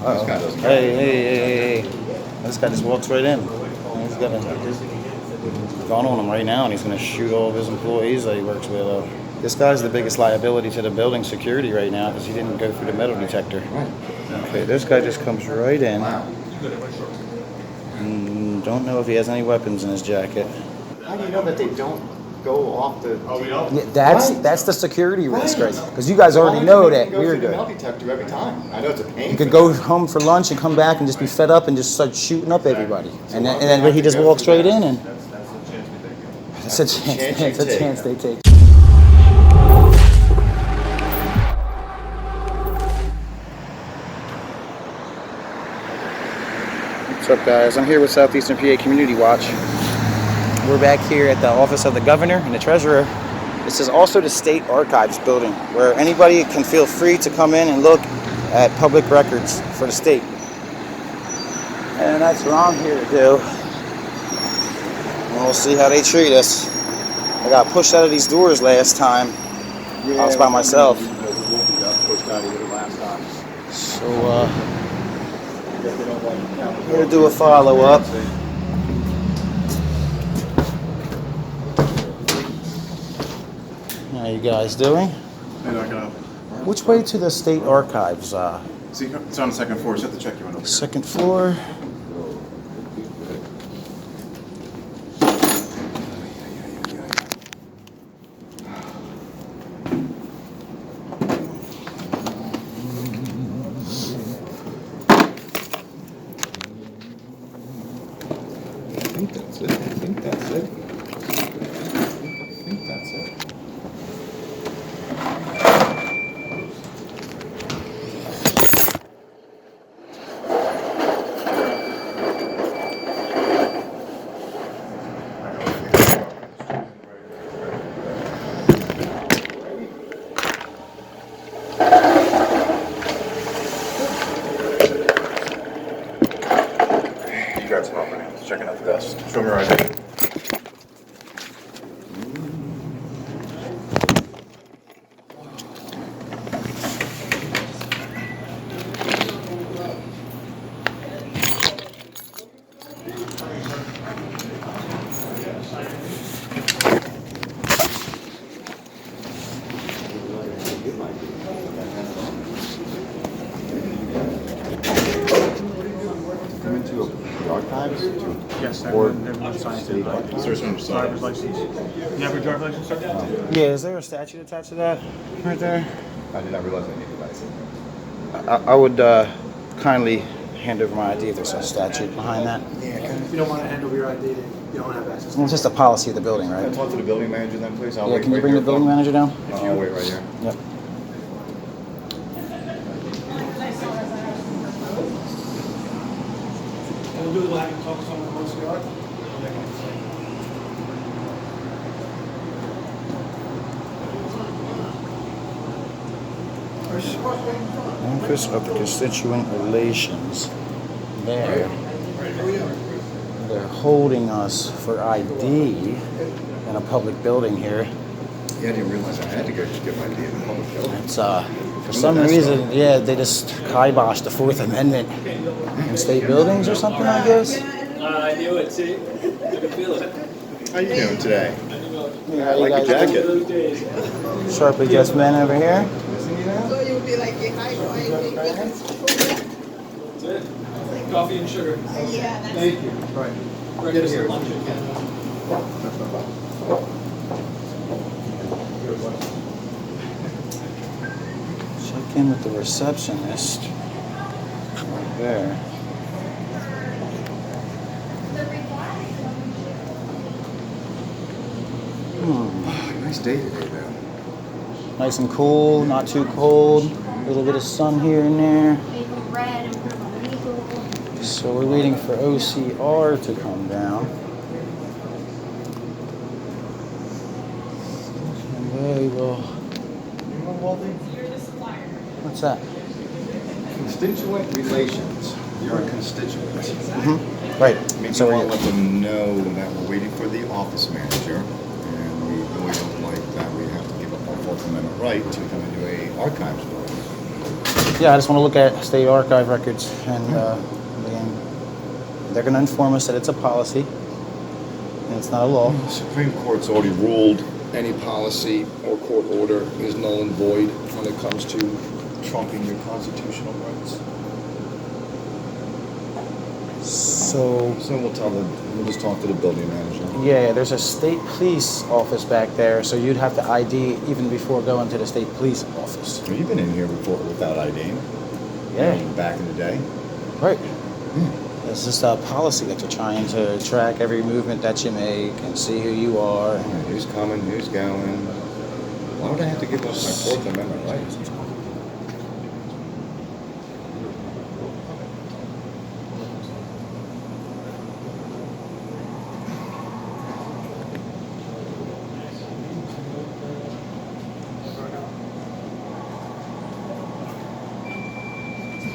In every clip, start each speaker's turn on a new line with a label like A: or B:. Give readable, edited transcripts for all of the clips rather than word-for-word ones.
A: This guy doesn't care.
B: Hey. This guy just walks right in. He's got a gun on him right now, and he's going to shoot all of his employees that he works with. This guy's the biggest liability to the building security right now because he didn't go through the metal detector. Okay, this guy just comes right in. Don't know if he has any weapons in his jacket.
A: How do you know that they don't go off the...
B: Yeah, that's the security risk, right? Because you guys already know that we're good.
A: Metal detector every time. I know it's a pain.
B: You could go home for lunch and come back and just be fed up and just start shooting up everybody. And then he just walks straight in, and that's a chance they take. What's up, guys? I'm here with Southeastern PA Community Watch. We're back here at the office of the governor and the treasurer. This is also the state archives building where anybody can feel free to come in and look at public records for the state. And that's what I'm here to do. And we'll see how they treat us. I got pushed out of these doors last time. I was by myself. So, I'm going to do a follow-up. How you guys doing? Which way to the state archives?
C: See, it's on the second floor. Just have to check you in over here.
B: Second floor.
C: Checking out the desk. Show me your ID.
D: Yes, everyone signs it. Driver's license. You have a driver's license, sir?
B: Yeah, is there a statute attached to that right there?
A: I did not realize I needed that.
B: I would kindly hand over my ID if there's a statute behind that.
D: Yeah, if you don't want to hand over your ID, then you don't have access to
B: Well, it's just a policy of the building,
A: Can I
B: right?
A: talk to the building manager then, please? I'll
B: Yeah,
A: wait
B: can you
A: right
B: bring the
A: here.
B: building manager down?
A: If you wait right here.
B: Yep.
D: We'll do it like and talk to someone once we are.
B: Office of the Constituent Relations. There. They're holding us for ID in a public building here.
A: Yeah, I didn't realize I had to go get my ID in the public building.
B: It's for some reason, yeah, they just kiboshed the Fourth Amendment in state buildings or something, I guess.
E: I knew it, see? I could feel it.
A: How you doing today?
B: Yeah,
A: I like your jacket.
E: Those days.
B: Sharply dressed men over here.
F: So you would be like, hi,
E: That's it. Coffee and sugar.
F: yeah, that's
D: Thank you. Right.
E: Breakfast and lunch.
B: Check in with the receptionist. Right there.
A: Nice day today, though.
B: Nice and cool, not too cold. A little bit of sun here and there. So we're waiting for OCR to come down. And they will. What's that?
A: Constituent relations. You're a constituent.
B: Right.
A: Maybe
B: So
A: you
B: we're
A: want to let them know that we're waiting for the office manager, and we really don't like that we have to give up our Fourth Amendment right to come into a archives building.
B: Yeah, I just want to look at state archive records, and they're going to inform us that it's a policy and it's not a law.
A: The Supreme Court's already ruled any policy or court order is null and void when it comes to trumping your constitutional rights.
B: So
A: We'll just talk to the building manager.
B: yeah, there's a state police office back there, so you'd have to ID even before going to the state police office.
A: Well, you've been in here before without IDing.
B: Yeah.
A: Back in the day.
B: Right. It's just a policy that you're trying to track every movement that you make and see who you are.
A: Who's coming, who's going. Why would I have to give up my Fourth Amendment rights?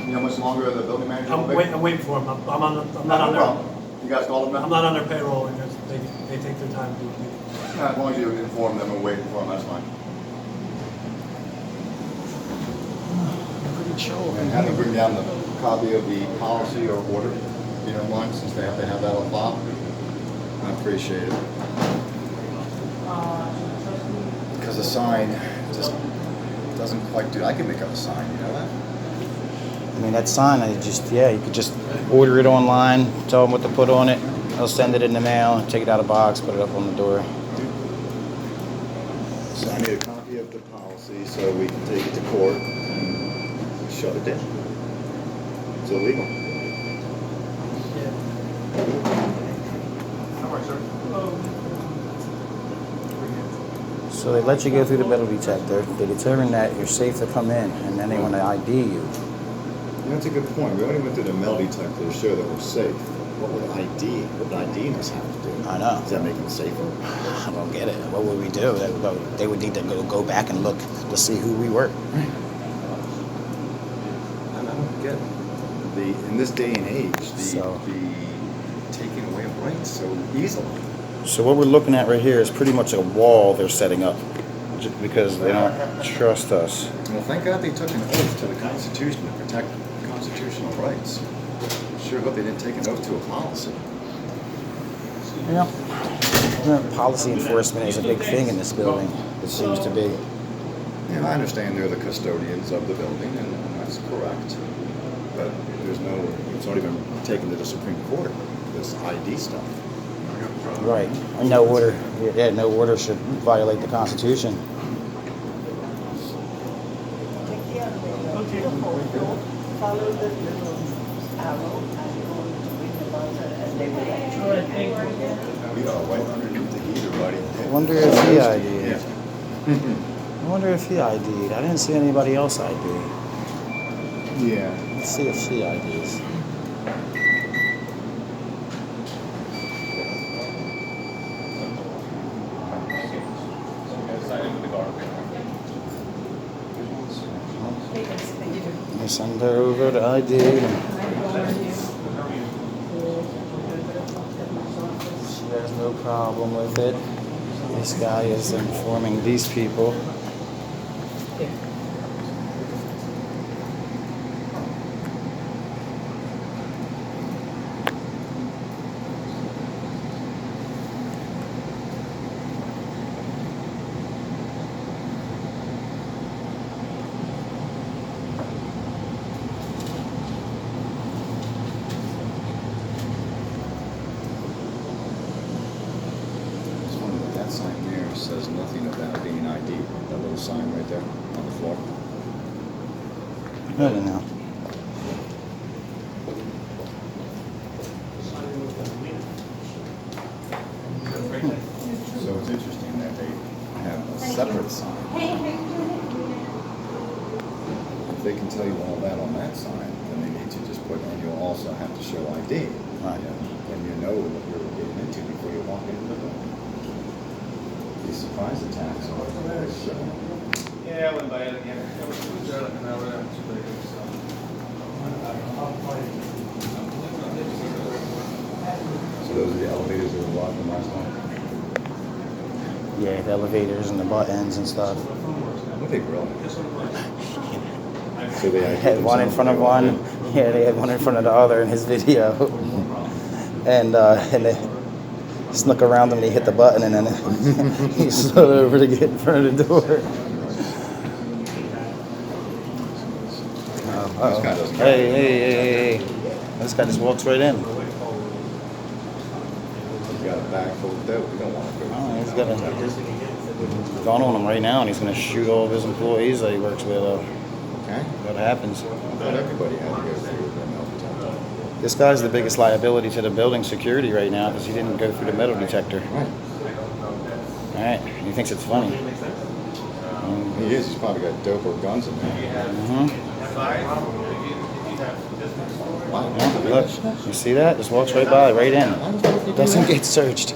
A: You know how much longer the building manager will be?
D: I'm waiting for him. I'm not
A: No
D: on their.
A: problem. You guys called him now?
D: I'm not on their payroll, and they take their time to do it.
A: As long as you inform them and wait for them, that's fine.
B: Pretty chill.
A: And have them bring down the copy of the policy or order, you know, mind, since they have to have that on file. I appreciate it. Because a sign just doesn't quite do, I can make up a sign, you know that?
B: I mean, that sign, you could just order it online, tell them what to put on it. They'll send it in the mail, take it out of the box, put it up on the door.
A: So I need a copy of the policy so we can take it to court and shut it down. It's illegal.
B: So they let you go through the metal detector. They determine that you're safe to come in, and then they want to ID you.
A: That's a good point. We already went through the metal detector to show that we're safe. What would IDing us have to do?
B: I know.
A: Does that make them safer?
B: I don't get it. What would we do? They would need to go back and look to see who we were.
A: I don't get in this day and age,
B: So-
A: the taking away of rights so easily.
B: So what we're looking at right here is pretty much a wall they're setting up, just because they don't trust us.
A: Well, thank God they took an oath to the Constitution to protect constitutional rights. Sure hope they didn't take an oath to a policy.
B: Policy enforcement is a big thing in this building. It seems to be.
A: Yeah, I understand they're the custodians of the building, and that's correct. But it's already been taken to the Supreme Court, this ID stuff.
B: Right. And no order. Yeah, no order should violate the Constitution.
F: Follow the little arrow and go with the buzzer and they will actually.
A: We are right underneath the heater, buddy.
B: I wonder if he ID'd. I wonder if he ID'd. I didn't see anybody else ID.
A: Yeah.
B: Let's see if she IDs. I send her over to ID. She has no problem with it. This guy is informing these people.
A: That sign there says nothing about being ID. That little sign right there on the floor.
B: I don't know.
A: So it's interesting that they have a separate sign. If they can tell you all that on that sign, then they need to just put, and you'll also have to show ID.
B: Right.
A: And you know what you're getting into before you walk into the building. These surprise attacks are
E: Yeah, I went by it again. It was there like an hour and
A: So those are the elevators that were walking last night.
B: Yeah, the elevators and the buttons and stuff.
A: What they grill?
B: So
A: So they
B: had one in front of one. Yeah, they had one in front of the other in his video. And they snuck around him and he hit the button and then he slid over to get in front of the door.
A: This guy doesn't care.
B: Hey. This guy just walks right in.
A: He's got a bag full of dope. We don't want to go.
B: Oh, he's got a gun on him right now and he's going to shoot all of his employees that he works with.
A: Okay.
B: What happens?
A: I thought everybody had to go through the metal detector.
B: This guy's the biggest liability to the building security right now because he didn't go through the metal detector.
A: Right.
B: All right, he thinks it's funny.
A: He is. He's probably got dope or guns in there. Wow.
B: Yeah, look, you see that? Just walks right by, right in. Doesn't get searched.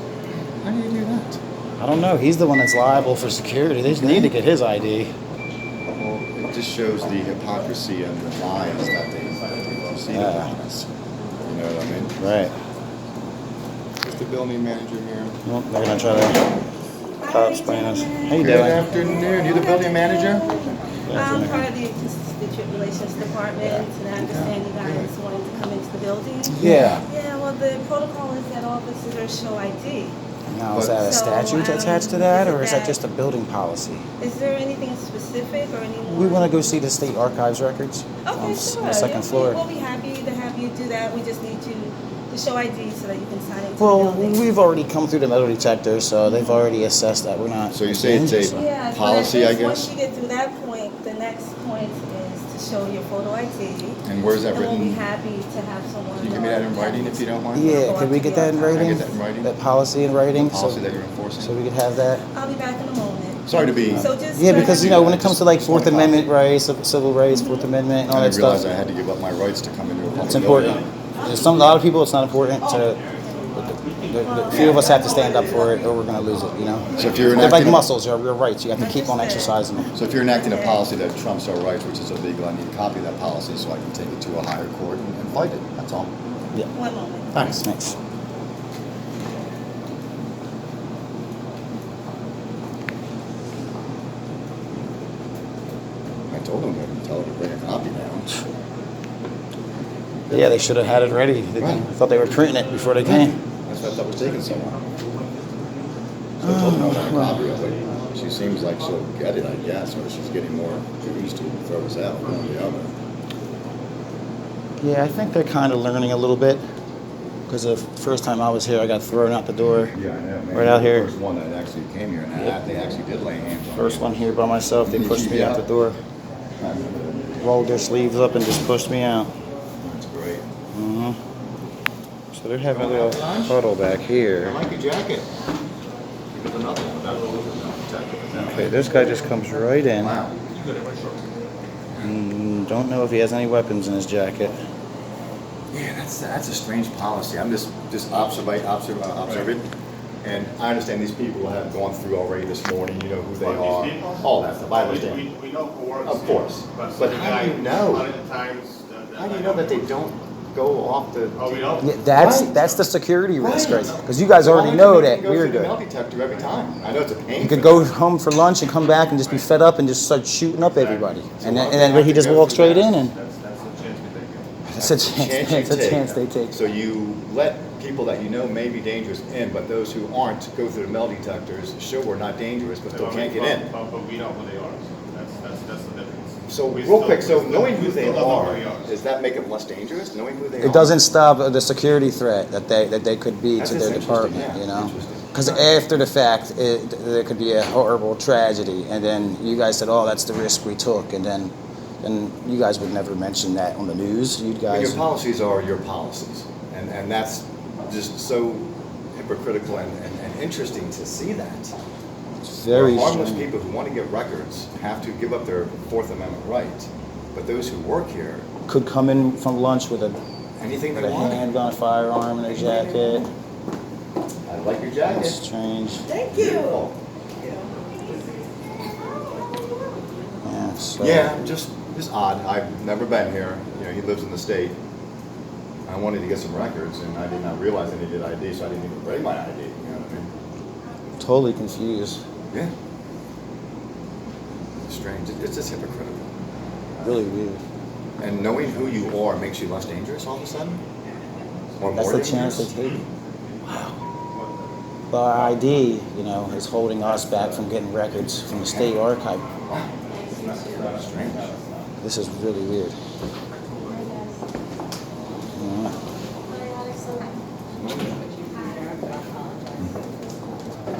A: How do you do that?
B: I don't know. He's the one that's liable for security. They just need to get his ID.
A: Well, it just shows the hypocrisy and the lies that they proceeded on us. You know what I mean?
B: Right.
A: Is the building manager here?
B: Well, they're gonna try to explain us. How you
A: Good
B: doing?
A: afternoon. You the building manager?
G: I'm part of the Constituent Relations Department, and I understand you guys wanting to come into the building.
B: Yeah.
G: Yeah, well, the protocol is that all visitors show ID.
B: Now, is that a statute attached to that, or is that just a building policy?
G: Is there anything specific or any more?
B: We want to go see the state archives records on
G: Okay,
B: the
G: sure.
B: second
G: Yeah,
B: floor.
G: We'll be happy to have you do that. We just need you to show ID so that you can sign into
B: Well,
G: the building.
B: we've already come through the metal detector, so they've already assessed that we're not.
A: So you say it's a
G: Yeah,
A: policy, I
G: but
A: guess?
G: once you get through that point, the next point is to show your photo ID.
A: And where's that
G: And we'll be
A: written?
G: happy to have someone.
A: Can you give me that in writing if you don't mind?
B: Yeah, could we get that in
A: Can I
B: writing?
A: get that in writing?
B: That policy in writing?
A: Policy that you're enforcing?
B: So we could have that?
G: I'll be back in a moment.
A: Sorry to be.
G: So just
B: Yeah, because, you know, when it
A: Just
B: comes to like
A: want
B: Fourth
A: a copy.
B: Amendment rights, civil rights, Fourth Amendment, and all
A: I
B: that
A: didn't realize
B: stuff,
A: I had to give up my rights to come into a public
B: it's important.
A: building.
B: There's a lot of people, it's not important to. The few of us have to stand up for it, or we're going to lose it. You know.
A: So if you're
B: They're like
A: enacting,
B: muscles, they're real rights. You have to keep on exercising them.
A: so if you're enacting a policy that trumps our rights, which is illegal, I need a copy of that policy so I can take it to a higher court and fight it. That's all.
B: Yeah.
G: One moment.
A: Thanks.
B: Thanks.
A: I told them to tell her to bring a copy down.
B: Yeah, they should have had it ready. They
A: Right.
B: thought they were printing it before they came.
A: That's why that was taking so long. So I told them I want a copy of it. She seems like she'll get it, I guess, or she's getting more used to throw us out one or the other.
B: Yeah, I think they're kind of learning a little bit. Because the first time I was here, I got thrown out the door.
A: Yeah, I know, man.
B: Right out here.
A: The first one that actually came here, and they actually did lay hands on
B: First
A: me.
B: one here by myself, they
A: Did
B: pushed
A: you
B: me
A: get
B: out the
A: out?
B: door.
A: I remember that.
B: Rolled their sleeves up and just pushed me out.
A: That's great.
B: hmm So they're having a little huddle back here.
A: I like your jacket. Give it another one. That was protected.
B: Okay, this guy just comes right in.
A: Wow.
B: Don't know if he has any weapons in his jacket.
A: Yeah, that's a strange policy. I'm just observant, and I understand these people have gone through already this morning. You know who they are, all that stuff. I understand.
E: We know who works.
A: Of course, but how do you know? How do you know that they don't go off the?
E: Oh, we don't?
B: Yeah,
A: Right.
B: that's the security risk, right? Because you guys already know that we're
A: Go through the metal
B: good.
A: detector every time. I know it's a pain.
B: You could go home for lunch and come back and just be fed up and just start shooting up everybody. And then he just walks straight in and
E: That's the chance we take.
B: it's a chance they take.
A: So you let people that you know may be dangerous in, but those who aren't go through the metal detectors, show we're not dangerous, but still can't get in.
E: But we know who they are. That's the difference.
A: So
E: We
A: real
E: still-
A: quick, so
E: we still-
A: knowing who
E: we
A: they
E: still don't know
A: are,
E: who they are.
A: does that make them less dangerous? Knowing who they are?
B: It doesn't stop the security threat that they could be
A: That's
B: to their
A: interesting,
B: department,
A: yeah,
B: you know?
A: interesting.
B: Because after the fact, there could be a horrible tragedy, and then you guys said, "Oh, that's the risk we took," and then you guys would never mention that on the news. You
A: But
B: guys,
A: your policies are your policies, and that's just so hypocritical and interesting to see that.
B: very
A: Where harmless
B: strange.
A: people who want to get records have to give up their Fourth Amendment right, but those who work here,
B: Could come in from lunch with a
A: anything they
B: with a
A: want.
B: handgun, firearm, and a jacket.
A: I like your jacket.
B: It's strange.
F: Thank you.
A: Beautiful.
B: Yeah. So.
A: Yeah, just odd. I've never been here. You know, he lives in the state. I wanted to get some records, and I did not realize I needed ID, so I didn't even bring my ID. You know what I mean?
B: Totally confused.
A: Yeah. It's strange. It's just hypocritical.
B: Really weird.
A: And knowing who you are makes you less dangerous all of a sudden? Or
B: That's
A: more
B: the chance they
A: dangerous?
B: take. Wow. But our ID, you know, is holding us back from getting records from the state archive.
A: That's strange.
B: This is really weird. Yeah.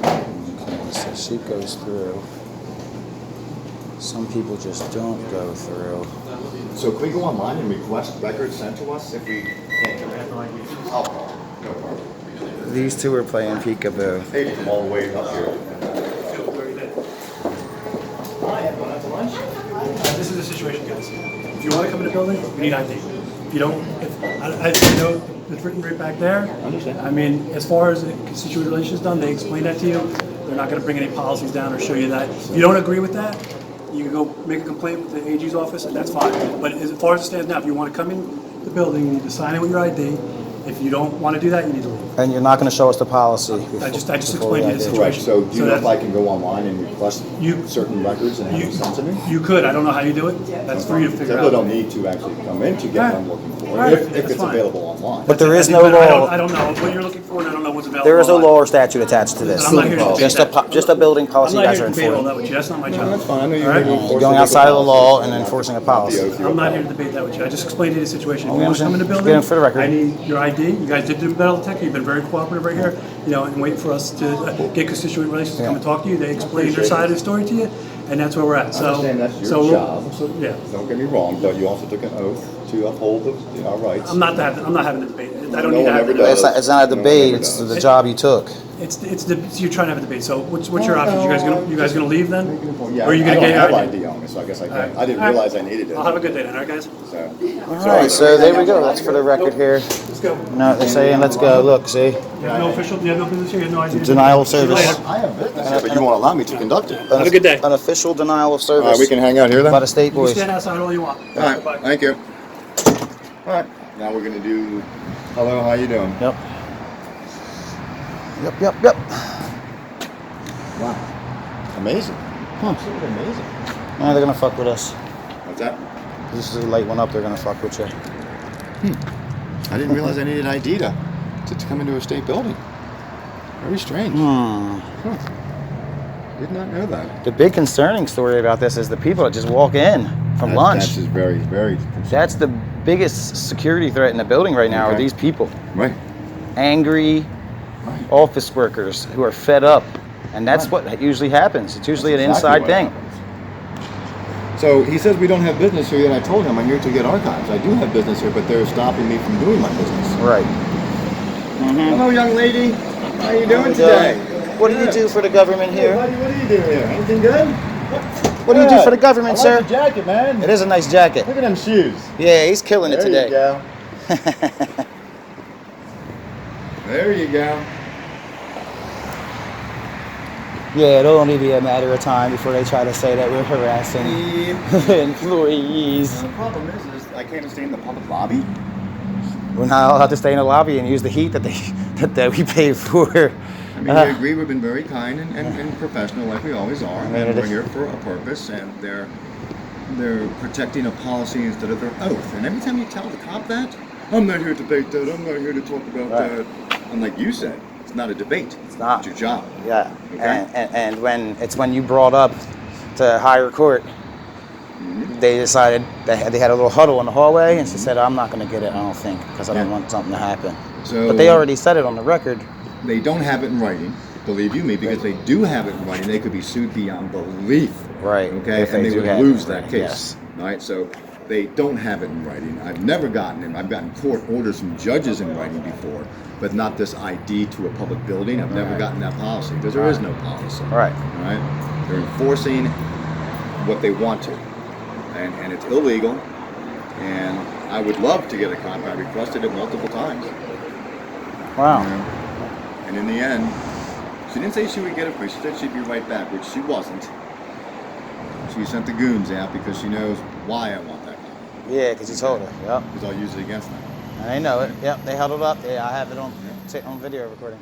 B: Okay, so she goes through. Some people just don't go through.
A: So can we go online and request records sent to us if we can't get it? I'll call. No problem.
B: These two are playing peekaboo.
A: They come all the way up here.
D: This is the situation, guys. If you want to come in the building, you need ID. If you don't, I know it's written right back there.
A: Understand.
D: I mean, as far as the constituent relations done, they explain that to you. They're not going to bring any policies down or show you that. If you don't agree with that, you can go make a complaint with the AG's office, and that's fine. But as far as it stands now, if you want to come in the building, you need to sign in with your ID. If you don't want to do that, you need to leave.
B: And you're not going to show us the policy.
D: I just
B: before
D: explained to you the
B: the ID.
A: Correct.
D: situation.
A: So do you know if
D: that-
A: I can go online and request certain records and have them sent to me?
D: You could. I don't know how you do it. That's for you to
A: Because
D: figure
A: I really
D: out.
A: don't need to actually come in to get what I'm looking for,
D: Right.
A: if
D: That's
A: it's
D: fine.
A: available online.
B: But there is no
D: But
B: law.
D: I don't know what you're looking for, and I don't know what's available.
B: There is no
D: online.
B: law or statute attached to this.
D: I'm not here to debate
B: Just
D: that.
B: just a building policy
D: I'm
B: you
D: not
B: guys
D: here
B: are
D: to debate all
B: enforcing.
D: that with you. That's not my job.
A: No, that's fine. I know you're
D: All right?
A: here to enforce
B: Going
A: the
B: outside of the
A: policy,
B: law and
A: not
B: enforcing a
A: the
B: policy.
A: oath you're
D: I'm not here
A: applying.
D: to debate that with you. I just explained to you the situation. If
B: We
D: you want to come in the
B: understand.
D: building,
B: Get it for the record.
D: I need your ID. You guys did do metal detector. You've been very cooperative right here. You know, and wait for us to get constituent relations to come and talk to you. They explain their side of the story to you, and that's where we're at. So,
A: I understand that's your
D: so,
A: job.
D: So, yeah.
A: Don't get me wrong, but you also took an oath to uphold our rights.
D: I'm not having a debate. I don't
A: No
D: need to
A: one
D: have
A: ever
D: a
A: does.
D: debate.
B: It's not a
A: No one
B: debate.
A: ever
B: It's
A: does.
B: the job you took.
D: So you're trying to have a debate. So what's your options? You guys gonna leave then?
A: Yeah,
D: Or are you
A: I
D: gonna
A: don't
D: get
A: have
D: your
A: ID on me, so I guess I can't.
D: Alright.
A: I didn't realize I needed it.
D: I'll have a good day then, all right, guys?
A: So,
B: All right, so there we go. That's for the record here.
D: Let's go.
B: No, they're saying let's go. Look, see,
D: You have no business here. You have no idea.
B: denial of
D: See you
B: service.
D: later.
A: I have business here, but you won't allow me to conduct it.
D: Have a good day.
B: An official denial of
A: All
B: service
A: right, we can hang out here then?
B: by the state
D: You
B: boys.
D: stand outside all you want.
A: All right,
D: Bye.
A: thank you. All right, now we're gonna do, hello, how you doing?
B: Yep. Yep.
A: Wow, amazing. Absolutely amazing.
B: Now they're gonna fuck with us.
A: What's that?
B: This is a light one up. They're gonna fuck with you.
A: I didn't realize I needed ID to come into a state building. Very strange. Did not know that.
B: The big concerning story about this is the people that just walk in from lunch.
A: That's just very, very concerning.
B: That's the biggest security threat in the building right now. Are
A: Okay.
B: these people
A: Right.
B: angry
A: Right.
B: office workers who are fed up, and that's
A: Right.
B: what usually happens. It's usually
A: That's
B: an
A: exactly
B: inside
A: what
B: thing.
A: happens. So he says we don't have business here, and I told him I'm here to get archives. I do have business here, but they're stopping me from doing my business.
B: Right.
A: Hello, young lady. How you doing
B: How you
A: today?
B: doing? What do you do for the government
A: Hey,
B: here?
A: buddy, what do you do here? Anything good?
B: What do you do for the government,
A: I
B: sir?
A: like your jacket, man.
B: It is a nice jacket.
A: Look at them shoes.
B: Yeah, he's killing it
A: There
B: today.
A: you go. There you go.
B: Yeah, it'll only be a matter of time before they try to say that we're harassing employees.
A: The problem is I can't stay in the public lobby.
B: We're not allowed to stay in the lobby and use the heat that that we pay for.
A: I mean, we agree we've been very kind and professional like we always are.
B: mean,
A: And
B: it
A: we're
B: is-
A: here for a purpose, and they're protecting a policy instead of their oath. And every time you tell the cop that, I'm not here to debate that, I'm not here to talk about
B: Right.
A: that. And like you said, it's not a debate. It's
B: not.
A: It's your job.
B: Yeah,
A: Okay.
B: and when you brought up to higher court, they decided they had a little huddle in the hallway, and she said, "I'm not going to get it. I don't think, because I don't
A: Yeah.
B: want something to happen."
A: So
B: But they already said it on the record.
A: They don't have it in writing, believe you me, because if they do have it in writing, they could be sued beyond belief.
B: Right.
A: Okay,
B: If
A: and
B: they
A: they
B: do
A: would
B: have it
A: lose
B: in
A: that
B: writing,
A: case.
B: yes.
A: All right, so they don't have it in writing. I've never gotten it. I've gotten court orders from judges in writing before, but not this ID to a public building. I've never gotten that policy because there is no policy.
B: Right.
A: All right, they're enforcing what they want to, and it's illegal. And I would love to get a copy. I requested it multiple times.
B: Wow.
A: You know? And in the end, she didn't say she would get it for me. She said she'd be right back, which she wasn't. She sent the goons out because she knows why I want that copy.
B: Yeah, because you told her. Yep.
A: Because I'll use it against them.
B: And they know it. Yep. They huddled up. Yeah, I have it on video recording.